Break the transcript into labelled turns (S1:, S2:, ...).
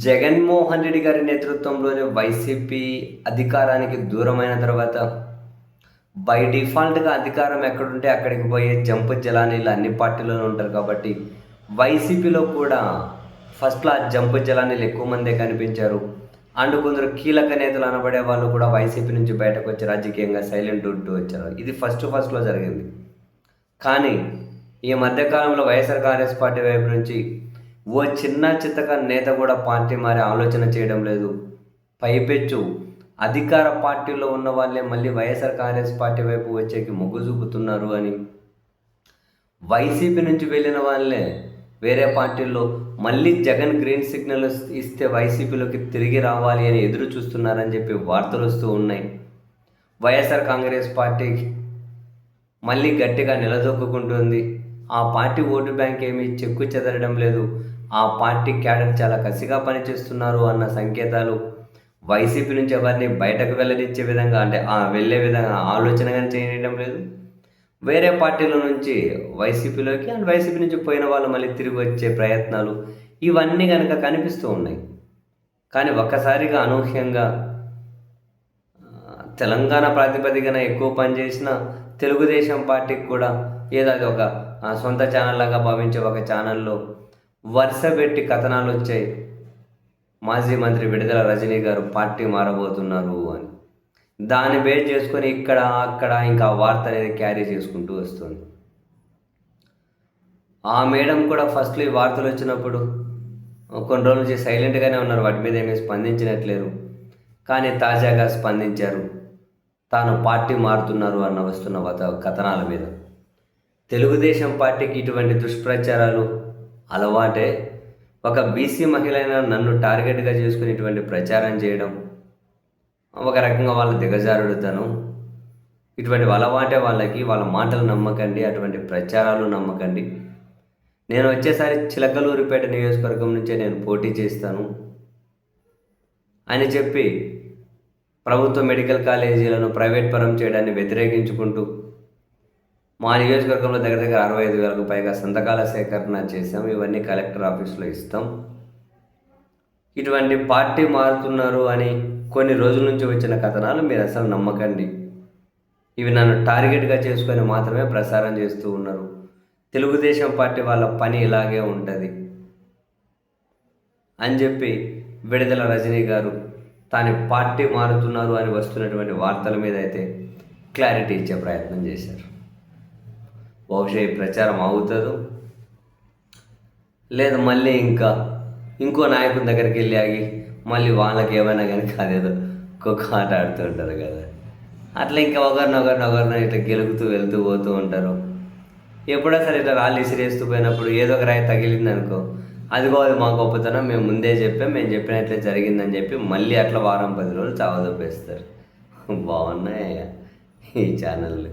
S1: జగన్మోహన్ రెడ్డి గారి నేతృత్వంలోని వైసీపీ అధికారానికి దూరమైన తర్వాత బై డిఫాల్ట్‌గా అధికారం ఎక్కడుంటే అక్కడికి పోయే జంపు జలానీలు అన్ని పార్టీల్లోనూ ఉంటారు కాబట్టి, వైసీపీలో కూడా ఫస్ట్‌లో ఆ జంపు జలానీలు ఎక్కువ మందే కనిపించారు. అండ్ కొందరు కీలక నేతలు అనబడే వాళ్ళు కూడా వైసీపీ నుంచి బయటకొచ్చి రాజకీయంగా సైలెంట్ ఉంటూ వచ్చారు. ఇది ఫస్ట్‌లో జరిగింది. కానీ ఈ మధ్య కాలంలో వైఎస్ఆర్ కాంగ్రెస్ పార్టీ వైపు నుంచి ఓ చిన్న చితక నేత కూడా పార్టీ మారే ఆలోచన చేయడం లేదు. పైపెచ్చు అధికార పార్టీలో ఉన్న వాళ్ళే మళ్ళీ వైఎస్ఆర్ కాంగ్రెస్ పార్టీ వైపు వచ్చేకి మొగ్గు చూపుతున్నారు అని, వైసీపీ నుంచి వెళ్ళిన వాళ్ళే వేరే పార్టీల్లో మళ్ళీ జగన్ గ్రీన్ సిగ్నల్ ఇస్తే వైసీపీలోకి తిరిగి రావాలి అని ఎదురు చూస్తున్నారని చెప్పి వార్తలు వస్తూ ఉన్నాయి. వైఎస్ఆర్ కాంగ్రెస్ పార్టీ మళ్ళీ గట్టిగా నిలదొక్కుంటుంది. ఆ పార్టీ ఓటు బ్యాంక్ ఏమీ చెక్కు చెదరడం లేదు. ఆ పార్టీ క్యాడర్ చాలా కసిగా పనిచేస్తున్నారు అన్న సంకేతాలు వైసీపీ నుంచి ఎవరిని బయటకు వెళ్ళనిచ్చే విధంగా, అంటే వెళ్ళే విధంగా ఆలోచన కానీ చేయడం లేదు. వేరే పార్టీల నుంచి వైసీపీలోకి అండ్ వైసీపీ నుంచి పోయిన వాళ్ళు మళ్ళీ తిరిగి వచ్చే ప్రయత్నాలు ఇవన్నీ కనుక కనిపిస్తూ ఉన్నాయి. కానీ ఒక్కసారిగా అనూహ్యంగా తెలంగాణ ప్రాతిపదికన ఎక్కువ పనిచేసిన తెలుగుదేశం పార్టీకి కూడా ఏదో అది ఒక సొంత ఛానల్ లాగా భావించే ఒక ఛానల్లో వరుస పెట్టి కథనాలు వచ్చాయి. మాజీ మంత్రి విడుదల రజనీ గారు పార్టీ మారబోతున్నారు అని. దాన్ని బేస్ చేసుకొని ఇక్కడ అక్కడ ఇంకా వార్త అనేది క్యారీ చేసుకుంటూ వస్తుంది. ఆ మేడం కూడా ఫస్ట్లో ఈ వార్తలు వచ్చినప్పుడు కొన్ని రోజుల నుంచి సైలెంట్గానే ఉన్నారు, వాటి మీద ఏమీ స్పందించినట్లేరు. కానీ తాజాగా స్పందించారు, తాను పార్టీ మారుతున్నారు అన్న వస్తున్న కథనాల మీద. తెలుగుదేశం పార్టీకి ఇటువంటి దుష్ప్రచారాలు అలవాటే. ఒక బీసీ మహిళైన నన్ను టార్గెట్గా చేసుకుని ఇటువంటి ప్రచారం చేయడం ఒక రకంగా వాళ్ళ దిగజారుడుతనం. ఇటువంటి అలవాటే వాళ్ళకి. వాళ్ళ మాటలు నమ్మకండి, అటువంటి ప్రచారాలు నమ్మకండి. నేను వచ్చేసారి చిలకలూరిపేట నియోజకవర్గం నుంచే నేను పోటీ చేస్తాను అని చెప్పి ప్రభుత్వ మెడికల్ కాలేజీలను ప్రైవేట్ పరం చేయడాన్ని వ్యతిరేకించుకుంటూ మా నియోజకవర్గంలో దగ్గర 65,000కు పైగా సంతకాల సేకరణ చేశాం. ఇవన్నీ కలెక్టర్ ఆఫీస్లో ఇస్తాం. ఇటువంటి పార్టీ మారుతున్నారు అని కొన్ని రోజుల నుంచి వచ్చిన కథనాలు మీరు అసలు నమ్మకండి. ఇవి నన్ను టార్గెట్గా చేసుకొని మాత్రమే ప్రసారం చేస్తూ ఉన్నారు. తెలుగుదేశం పార్టీ వాళ్ళ పని ఇలాగే ఉంటుంది అని చెప్పి విడుదల రజనీ గారు తాను పార్టీ మారుతున్నారు అని వస్తున్నటువంటి వార్తల మీద అయితే క్లారిటీ ఇచ్చే ప్రయత్నం చేశారు. బహుశా ఈ ప్రచారం అవుతుందో లేదా మళ్ళీ ఇంకో నాయకుని దగ్గరికి వెళ్ళి ఆగి మళ్ళీ వాళ్ళకి ఏమైనా కానీ అదేదో ఒక్కొక్క ఆట ఆడుతూ ఉంటారు కదా, అట్లా ఇంకా ఒకరినొకరిని ఇట్లా గెలుపుతూ వెళ్తూ పోతూ ఉంటారు. ఎప్పుడో సరే ఇట్లా రాళ్ళు ఇసిరేస్తూ పోయినప్పుడు ఏదో ఒక రాయి తగిలింది అనుకో, అదిగో అది మా గొప్పతనం, మేము ముందే చెప్పాం, మేము చెప్పినట్లే జరిగిందని చెప్పి మళ్ళీ అట్లా వారం 10 రోజులు చావదొప్పేస్తారు. బాగున్నాయి ఈ ఛానళ్ళు.